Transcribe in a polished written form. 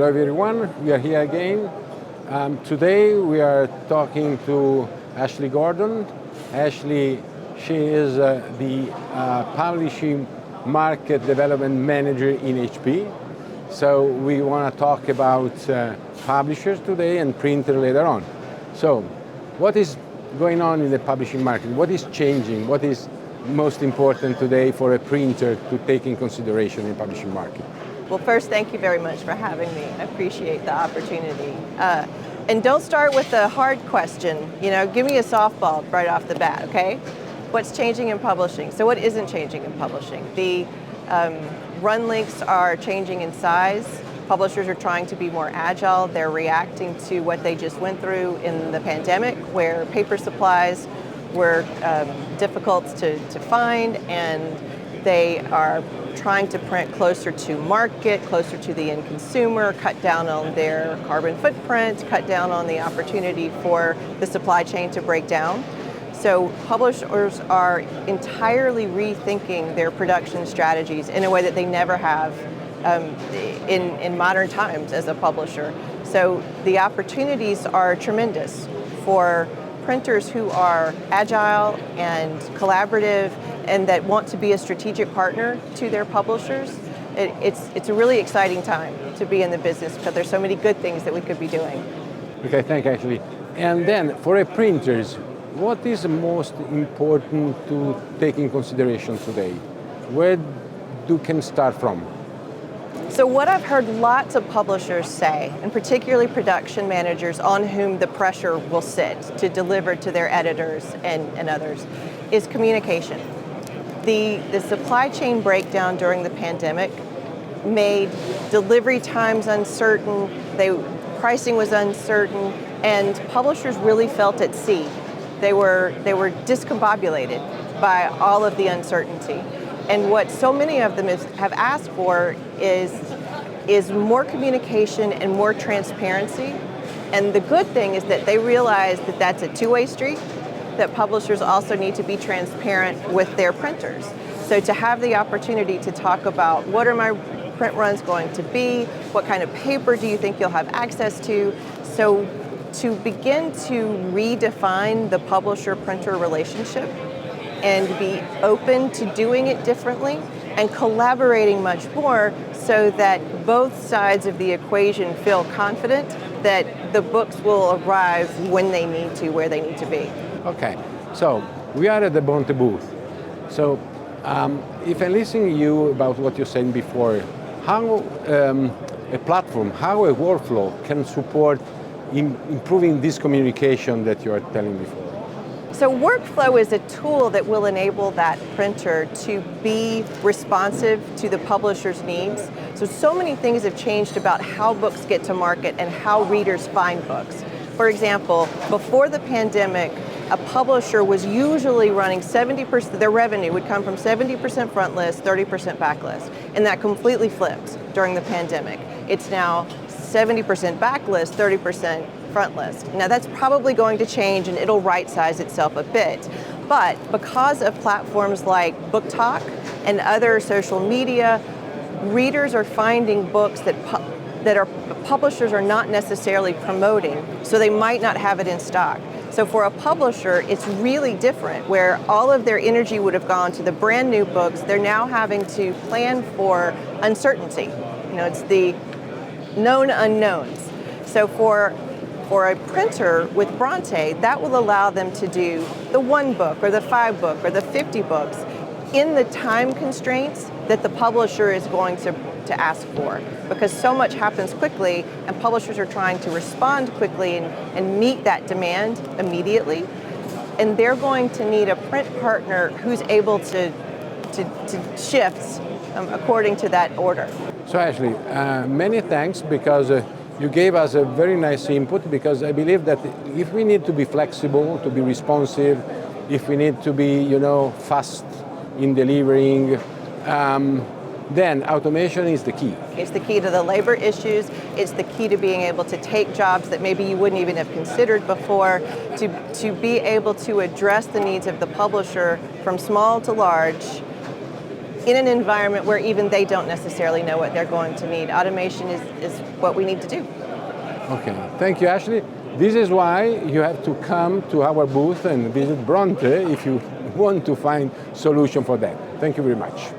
Hello everyone, we are here again. Today we are talking to Ashley Gordon. Ashley, she is the Publishing Market Development Manager in HP. So we want to talk about publishers today and printer later on. So what is going on in the publishing market? What is changing? What is most important today for a printer to take in consideration in the publishing market? Well, first, thank you very much for having me. I appreciate the opportunity. And don't start with a hard question. Give me a softball right off the bat, okay? What's changing in publishing? So what isn't changing in publishing? The run lengths are changing in size. Publishers are trying to be more agile. They're reacting to what they just went through in the pandemic, where paper supplies were difficult to find, and they are trying to print closer to market, closer to the end consumer, cut down on their carbon footprint, cut down on the opportunity for the supply chain to break down. So publishers are entirely rethinking their production strategies in a way that they never have in modern times as a publisher. So the opportunities are tremendous for printers who are agile and collaborative and that want to be a strategic partner to their publishers. It's a really exciting time to be in the business because there's so many good things that we could be doing. Okay, thank you, Ashley. And then for a printers, what is the most important to take in consideration today? Where can start from? So what I've heard lots of publishers say, and particularly production managers on whom the pressure will sit to deliver to their editors and others, is communication. The supply chain breakdown during the pandemic made delivery times uncertain, pricing was uncertain, and publishers really felt at sea. They were discombobulated by all of the uncertainty. And what so many of them have asked for is more communication and more transparency. And the good thing is that they realize that that's a two-way street, that publishers also need to be transparent with their printers. So to have the opportunity to talk about what are my print runs going to be, what kind of paper do you think you'll have access to, so to begin to redefine the publisher-printer relationship and be open to doing it differently and collaborating much more so that both sides of the equation feel confident that the books will arrive when they need to, where they need to be. Okay, so we are at the Bronte booth. So if I listen to you about what you said before, how a platform, how a workflow can support improving this communication that you are telling before? So workflow is a tool that will enable that printer to be responsive to the publisher's needs. So many things have changed about how books get to market and how readers find books. For example, before the pandemic, a publisher was usually running 70%, their revenue would come from 70% front list, 30% back list. And that completely flipped during the pandemic. It's now 70% back list, 30% front list. Now that's probably going to change and it'll right-size itself a bit. But because of platforms like Book Talk and other social media, readers are finding books that publishers are not necessarily promoting, so they might not have it in stock. So for a publisher, it's really different, where all of their energy would have gone to the brand new books. They're now having to plan for uncertainty. It's the known unknowns. So for a printer with Bronte, that will allow them to do the 1 book or the 5 book or the 50 books in the time constraints that the publisher is going to ask for, because so much happens quickly and publishers are trying to respond quickly and meet that demand immediately. And they're going to need a print partner who's able to shift according to that order. So Ashley, many thanks, because you gave us a very nice input, because I believe that if we need to be flexible, to be responsive, if we need to be, fast in delivering, then automation is the key. It's the key to the labor issues. It's the key to being able to take jobs that maybe you wouldn't even have considered before, to be able to address the needs of the publisher from small to large in an environment where even they don't necessarily know what they're going to need. Automation is what we need to do. Okay, thank you, Ashley. This is why you have to come to our booth and visit Bronte if you want to find solution for that. Thank you very much.